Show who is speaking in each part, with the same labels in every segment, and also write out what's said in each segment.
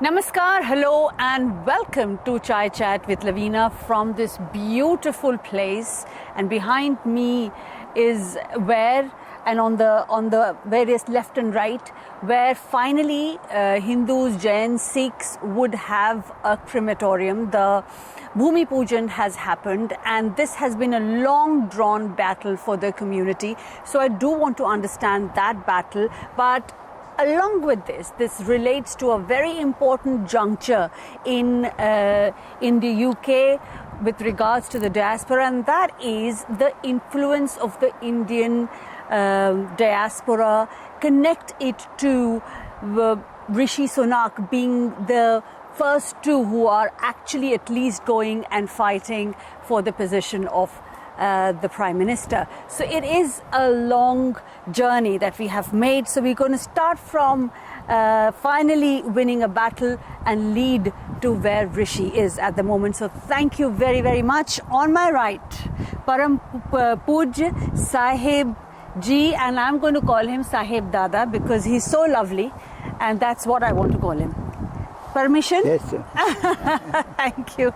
Speaker 1: Namaskar, hello and welcome to Chai Chat with Lavina from this beautiful place. And behind me is where, and on the various left and right, where finally Hindus, Jains, Sikhs would have a crematorium. The Bhumi Pujan has happened, and this has been a long drawn battle for the community. So I do want to understand that battle, but along with this relates to a very important juncture in the UK with regards to the diaspora, and that is the influence of the Indian diaspora. Connect it to Rishi Sunak being the first two who are actually at least going and fighting for the position of the Prime Minister. So it is a long journey that we have made. So we're going to start from finally winning a battle and lead to where Rishi is at the moment. So thank you very, very much. On my right, Param Puj Sahib Ji, and I'm going to call him Sahib Dada because he's so lovely, and that's what I want to call him. Permission?
Speaker 2: Yes, sir.
Speaker 1: Thank you.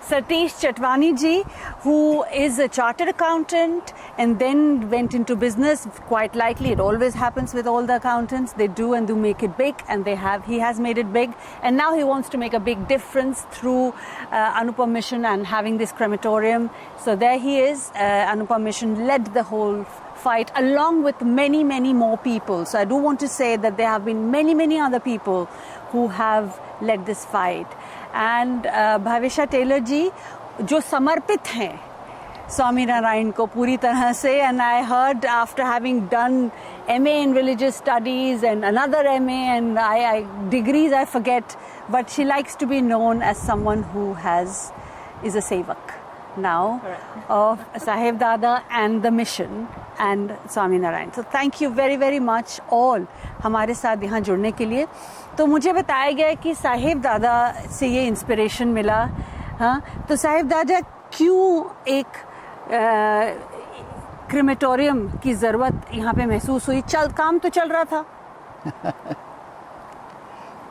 Speaker 1: Satish Chatwani ji, who is a chartered accountant and then went into business. Quite likely, it always happens with all the accountants. They do make it big, and he has made it big. And now he wants to make a big difference through Anupam Mission and having this crematorium. So there he is. Anupam Mission led the whole fight along with many, many more people. So I do want to say that there have been many, many other people who have led this fight. And Bhavisha Taylor ji, जो समर्पित हैं स्वामी नारायण को पूरी तरह से, and I heard after having done MA in religious studies and another MA and I degrees I forget, but she likes to be known as someone who is a sevak now of Sahib Dada and the mission and Swami Narayan. So thank you very, very much all हमारे साथ यहाँ जुड़ने के लिए. तो मुझे बताया गया कि साहिब दादा से ये इंस्पिरेशन मिला. हाँ, तो साहिब दादा क्यों एक क्रेमेटोरियम की ज़रूरत यहाँ पे महसूस हुई? काम तो चल रहा था.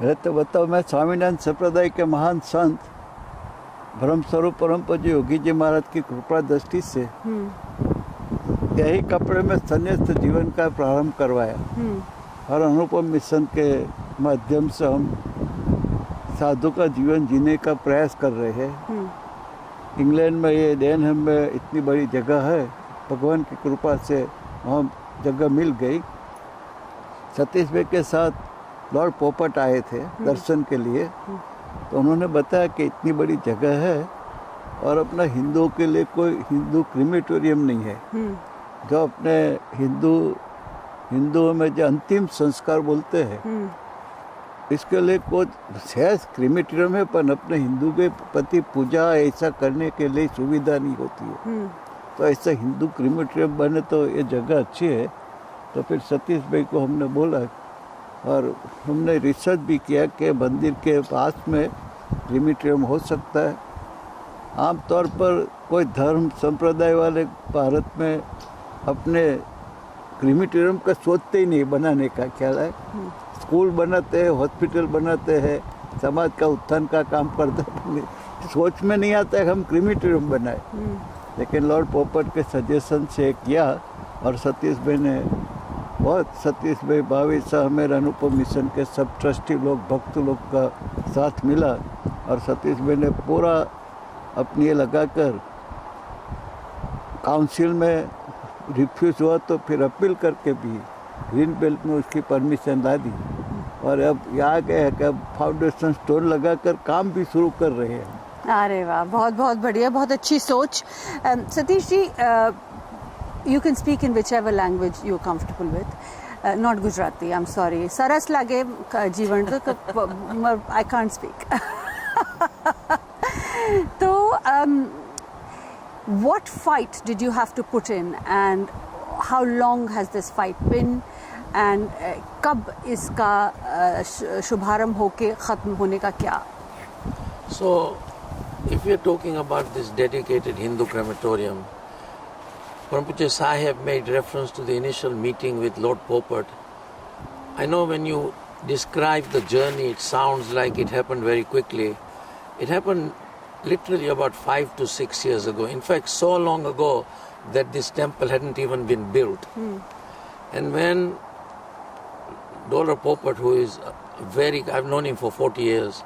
Speaker 2: मैं तो बताओ, मैं स्वामीनारायण संप्रदाय के महान संत ब्रह्म स्वरूप परम पूज्य योगी जी महाराज की कृपा दृष्टि से यही कपड़े में संन्यास्त जीवन का प्रारंभ करवाया और अनुपम मिशन के माध्यम से हम साधु का जीवन जीने का प्रयास कर रहे हैं. इंग्लैंड में ये डेनहम में इतनी बड़ी जगह है, भगवान की कृपा से वहाँ जगह मिल गई. सतीश भाई के साथ लॉर्ड पोपट आए थे दर्शन के लिए, तो उन्होंने बताया कि इतनी बड़ी जगह है और अपना हिंदुओं के लिए कोई हिंदू क्रीमेटोरियम नहीं है, जो अपने हिंदुओं में जो अंतिम संस्कार बोलते हैं इसके लिए कोई सहज क्रीमेटोरियम है, पर अपने हिंदू के प्रति पूजा ऐसा करने के लिए सुविधा नहीं होती है. तो ऐसा हिंदू क्रीमेटोरियम बने तो ये जगह अच्छी है. तो फिर सतीश भाई को हमने बोला और हमने रिसर्च भी किया कि मंदिर के पास में क्रीमेटोरियम हो सकता है. आमतौर पर कोई धर्म संप्रदाय वाले भारत में अपने क्रीमेटोरियम का सोचते ही नहीं बनाने का ख्याल है. स्कूल बनाते हैं, हॉस्पिटल बनाते हैं, समाज का उत्थान का काम करते हैं, सोच में नहीं आता है हम क्रीमेटोरियम बनाए. लेकिन लॉर्ड पोपट के सजेशन से किया और सतीश भाई भावी साहब मेरे अनुपम मिशन के सब ट्रस्टी लोग, भक्त लोग का साथ मिला और सतीश भाई ने पूरा अपनी ये लगाकर काउंसिल में रिफ्यूज़ हुआ, तो फिर अपील करके भी ग्रीन बेल्ट में उसकी परमिशन ला दी और अब यहाँ गए हैं कि अब फाउंडेशन स्टोन लगाकर काम भी शुरू कर रहे हैं.
Speaker 1: अरे वाह, बहुत बहुत बढ़िया, बहुत अच्छी सोच. Satish ji, you can speak in whichever language you're comfortable with. Not Gujarati, I'm sorry. Saras lage जीवन तो I can't speak. So, what fight did you have to put in, and how long has this fight been, and कब इसका शुभारंभ होके खत्म होने का क्या?
Speaker 3: So, if we are talking about this dedicated Hindu crematorium, Parampuja Sahib made reference to the initial meeting with Lord Popat. I know when you describe the journey, it sounds like it happened very quickly. It happened literally about 5 to 6 years ago. In fact, so long ago that this temple hadn't even been built. And when Dora Popat, who is I've known him for 40 years,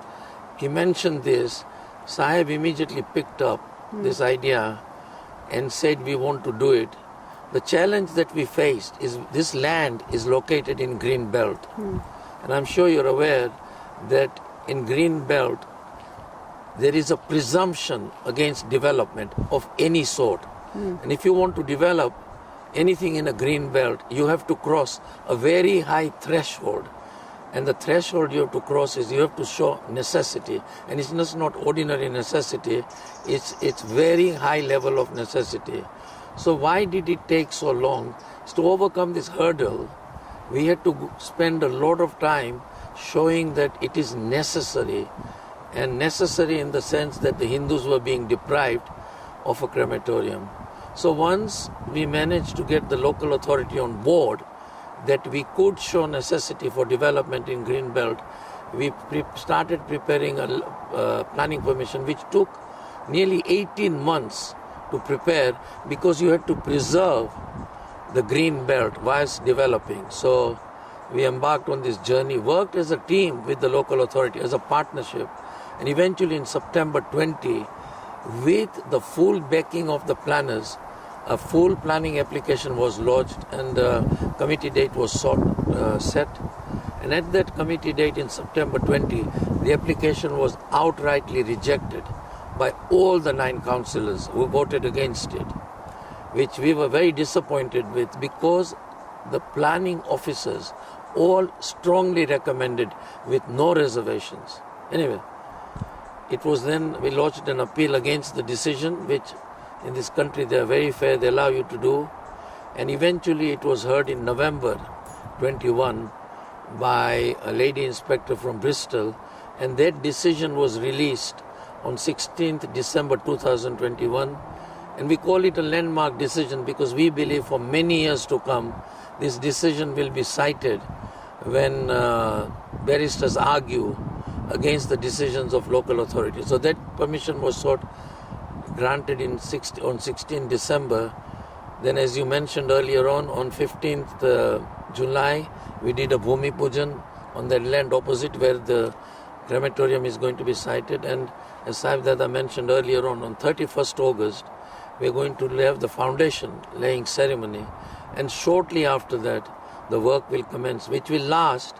Speaker 3: he mentioned this, Sahib immediately picked up this idea and said, we want to do it. The challenge that we faced is this land is located in Green Belt. And I'm sure you're aware that in Green Belt, there is a presumption against development of any sort. And if you want to develop anything in a green belt, you have to cross a very high threshold. And the threshold you have to cross is you have to show necessity. And it's just not ordinary necessity, it's very high level of necessity. So why did it take so long? It's to overcome this hurdle. We had to spend a lot of time showing that it is necessary, and necessary in the sense that the Hindus were being deprived of a crematorium. So once we managed to get the local authority on board that we could show necessity for development in Green Belt, we started preparing a planning permission, which took nearly 18 months to prepare because you had to preserve the Green Belt whilst developing. So we embarked on this journey, worked as a team with the local authority, as a partnership, and eventually in September 20, with the full backing of the planners, a full planning application was lodged and a committee date was set. And at that committee date in September 20, the application was outrightly rejected by all the 9 councillors who voted against it, which we were very disappointed with because the planning officers all strongly recommended with no reservations. Anyway, it was then we lodged an appeal against the decision, which in this country they are very fair, they allow you to do. And eventually it was heard in November 21 by a lady inspector from Bristol, and that decision was released on 16th December 2021. And we call it a landmark decision because we believe for many years to come, this decision will be cited when barristers argue against the decisions of local authorities. So that permission was sought, granted on 16 December. Then, as you mentioned earlier on 15th July, we did a Bhumi Pujan on that land opposite where the crematorium is going to be sited. And as Sahib Dada mentioned earlier on 31st August, we're going to have the foundation laying ceremony. And shortly after that, the work will commence, which will last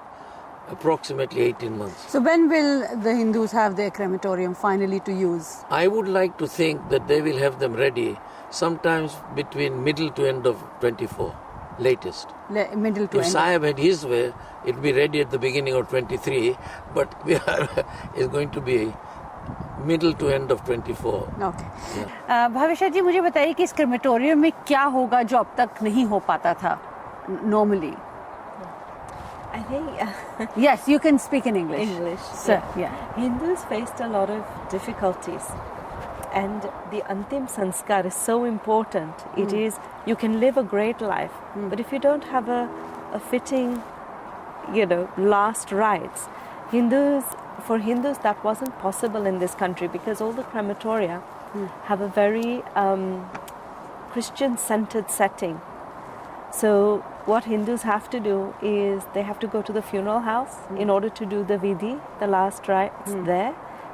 Speaker 3: approximately 18 months.
Speaker 1: So when will the Hindus have their crematorium finally to use?
Speaker 3: I would like to think that they will have them ready sometimes between middle to end of 24, latest.
Speaker 1: Middle to
Speaker 3: if
Speaker 1: end.
Speaker 3: Sahib had his way, it will be ready at the beginning of 23, but it's going to be middle to end of 24.
Speaker 1: Okay. भावेशा जी, मुझे बताइए कि इस crematorium में क्या होगा जो अब तक नहीं हो पाता था normally?
Speaker 4: I think
Speaker 1: Yes, you can speak in English.
Speaker 4: English.
Speaker 1: Sir, yeah.
Speaker 4: Hindus faced a lot of difficulties, and the Antim Sanskar is so important. It is, you can live a great life, but if you don't have a fitting, last rites, for Hindus that wasn't possible in this country because all the crematoria have a very Christian-centered setting. So what Hindus have to do is they have to go to the funeral house in order to do the vidhi, the last rites there.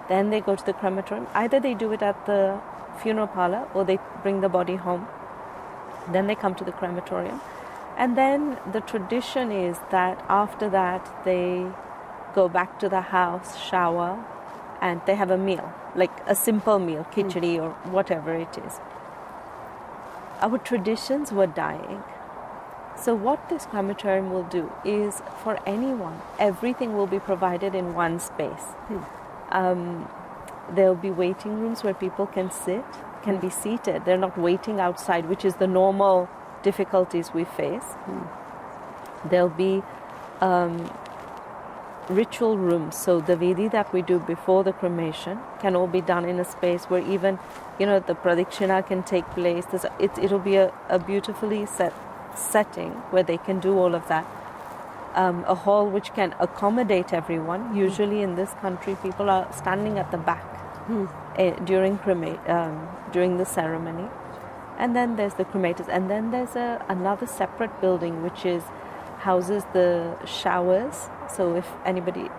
Speaker 4: Then they go to the crematorium. Either they do it at the funeral parlor or they bring the body home. Then they come to the crematorium. And then the tradition is that after that they go back to the house, shower, and they have a meal, like a simple meal, khichdi or whatever it is. Our traditions were dying. So what this crematorium will do is, for anyone, everything will be provided in one space. There will be waiting rooms where people can be seated. They're not waiting outside, which is the normal difficulties we face. There'll be ritual rooms. So the vidhi that we do before the cremation can all be done in a space where even, the pradikshina can take place. It'll be a beautifully set setting where they can do all of that. a hall which can accommodate everyone. Usually in this country, people are standing at the back during the ceremony. And then there's the cremators. And then there's another separate building which houses the showers. So if anybody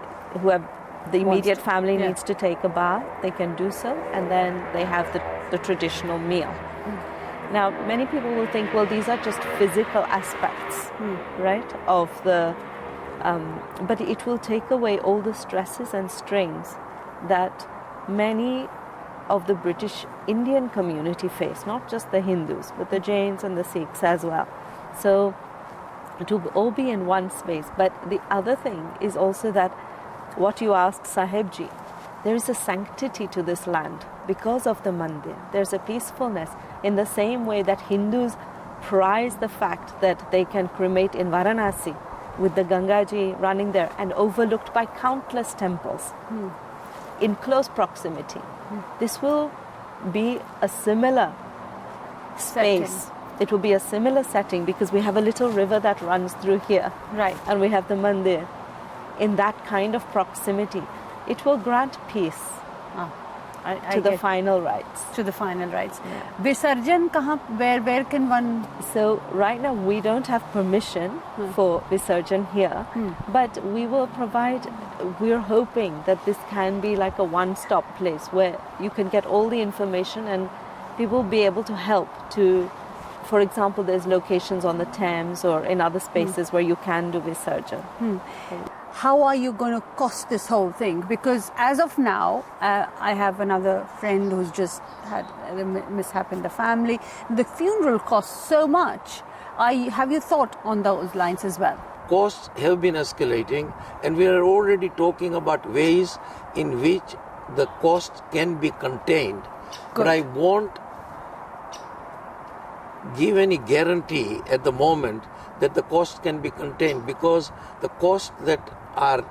Speaker 4: the immediate family needs to take a bath, they can do so. And then they have the traditional meal. Now, many people will think, well, these are just physical aspects, right, of the... but it will take away all the stresses and strains that many of the British Indian community face, not just the Hindus, but the Jains and the Sikhs as well. So, to all be in one space. But the other thing is also that what you asked Sahibji, there is a sanctity to this land because of the mandir. There's a peacefulness in the same way that Hindus prize the fact that they can cremate in Varanasi with the Gangaji running there and overlooked by countless temples in close proximity. This will be a similar space. It will be a similar setting because we have a little river that runs through here.
Speaker 1: Right.
Speaker 4: And we have the mandir. In that kind of proximity, it will grant peace to the final rites.
Speaker 1: To the final rites. Visarjan kahan, where can one...
Speaker 4: So right now we don't have permission for Visarjan here, but we will provide, we're hoping that this can be like a one-stop place where you can get all the information and people will be able to help to, for example, there's locations on the Thames or in other spaces where you can do Visarjan.
Speaker 1: How are you going to cost this whole thing? Because as of now, I have another friend who's just had a mishap in the family. The funeral costs so much. Have you thought on those lines as well?
Speaker 3: Costs have been escalating, and we are already talking about ways in which the cost can be contained.
Speaker 1: Good.
Speaker 3: But I won't give any guarantee at the moment that the cost can be contained, because the costs that are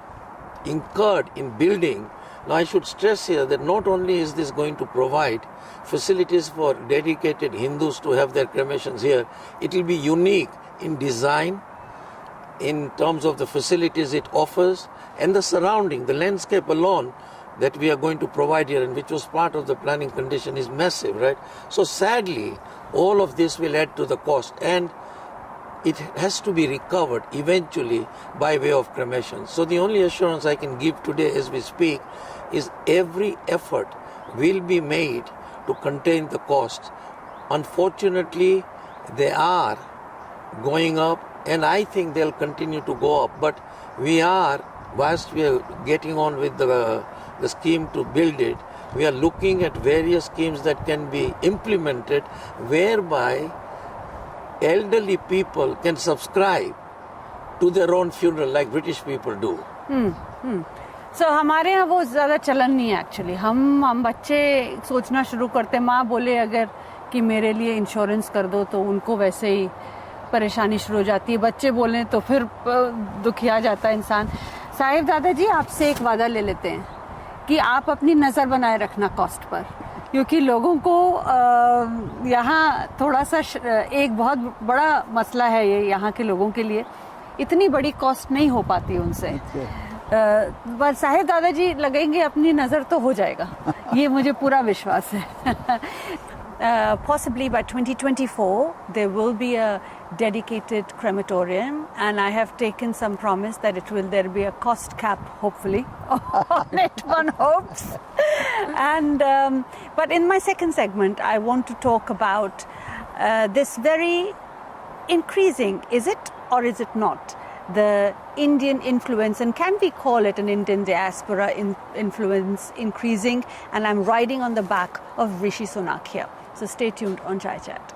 Speaker 3: incurred in building, now I should stress here that not only is this going to provide facilities for dedicated Hindus to have their cremations here, it will be unique in design, in terms of the facilities it offers, and the surrounding, the landscape alone that we are going to provide here, and which was part of the planning condition, is massive, right? So sadly, all of this will add to the cost, and it has to be recovered eventually by way of cremation. So the only assurance I can give today as we speak is every effort will be made to contain the costs. Unfortunately, they are going up, and I think they'll continue to go up. But we are, whilst we are getting on with the scheme to build it, we are looking at various schemes that can be implemented whereby elderly people can subscribe to their own funeral like British people do.
Speaker 1: So हमारे यहाँ वो ज़्यादा चलन नहीं है actually. हम बच्चे सोचना शुरू करते, माँ बोले अगर कि मेरे लिए इंश्योरेंस कर दो तो उनको वैसे ही परेशानी शुरू हो जाती है. बच्चे बोलें तो फिर दुखिया जाता है इंसान. साहिब दादाजी, आपसे एक वादा ले लेते हैं कि आप अपनी नज़र बनाए रखना कॉस्ट पर, क्योंकि लोगों को यहाँ थोड़ा सा एक बहुत बड़ा मसला है ये यहाँ के लोगों के लिए. इतनी बड़ी कॉस्ट नहीं हो पाती उनसे. पर साहिब दादाजी लगेंगे, अपनी नज़र तो हो जाएगा, ये मुझे पूरा विश्वास है. Possibly by 2024 there will be a dedicated crematorium, and I have taken some promise that there'll be a cost cap, hopefully, on it, one hopes. And but in my second segment I want to talk about this very increasing, is it or is it not, the Indian influence, and can we call it an Indian diaspora influence increasing? And I'm riding on the back of Rishi Sunak here. So stay tuned on Chai Chat.